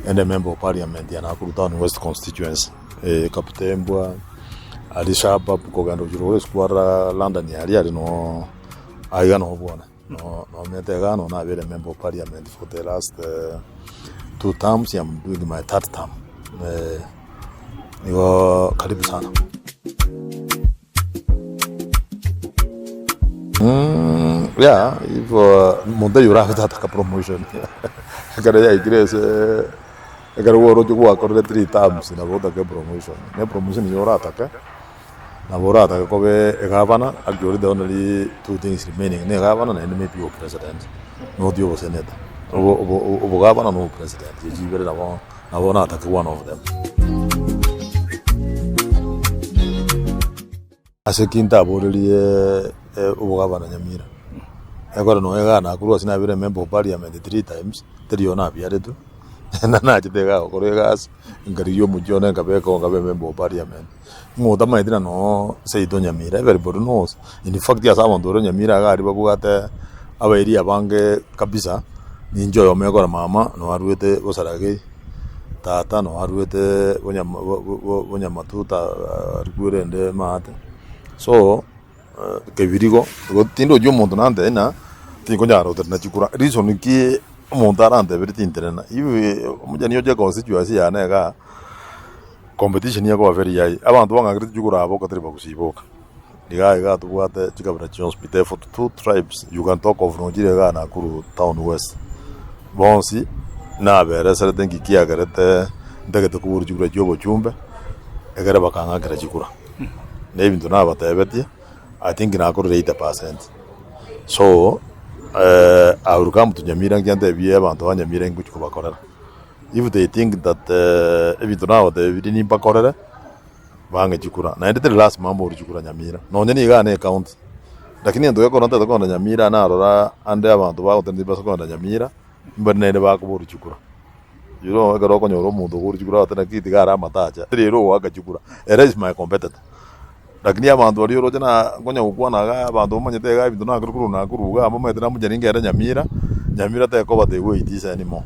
and a member of parliament ya Nakuru Town West constituency kapitembwa alishaba kuganda ujuro squara London yali no ayano bwana no metega na vile member of parliament for the last 2 terms. I'm doing my 3rd term. Niwa karibu sana. Yeah, if Monday you have that promotion. Kada ya igreja agora o rojo wa corre 3 terms na vota que promotion. Ne promotion ni ora taka. Na ora taka ko be governor actually the only 2 things remaining. Ne governor and maybe your president. No dio senator. O governor no president. You very na bona taka one of them. Ase kinta borili o governor Nyamira. Agora no ega na kuru asina vile member of parliament 3 times. Teriona biare tu. Na chitega koregas ngariyo mujone ngabeko ngabe member of parliament. Ngoda maidina no Seito Nyamira. Everybody knows. In fact ya sama ndoro Nyamira ga riba bugate abairia bange kabisa. Ni enjoy omegora mama no aruete osarage. Tata no aruete wonya matuta rikuende mate. So que virigo tindo yo montonante na tingo nyaro na chikura reason ki montarante veriti interna iwe mujani oje constituency ya na competition ya ko veri yai abantu banga griti chikura abo ka triba kusiboka diga tu bwate chikabra hospital for 2 tribes you can talk of Nojire ga na Nakuru Town West bonsi na bere sere tenki kia garete ndege to kuburu chikura jobo chumbe egara bakanga gra chikura ne bintu na batebeti I think Nakuru 80%. So aurukam to Nyamira ngante bie abantu Nyamira ngucho bakorera. If they think that ebintu na bate bidini bakorera bange chikura na ndete last mambo chikura Nyamira no nyeni ga ne account lakini ndo yako nta to Nyamira na rora ande abantu ba utendi baso ko Nyamira mbane ne ba ko chikura yuro ga roko nyoro mundo ko chikura atana kiti gara matacha rero wa ga chikura is my competitor. Lakini abantu bari roje na ngonya gukwana ga abantu manyete ga bintu na kuru na kuru ga mama etana mujani ngera Nyamira te ko bate we itisa anymore.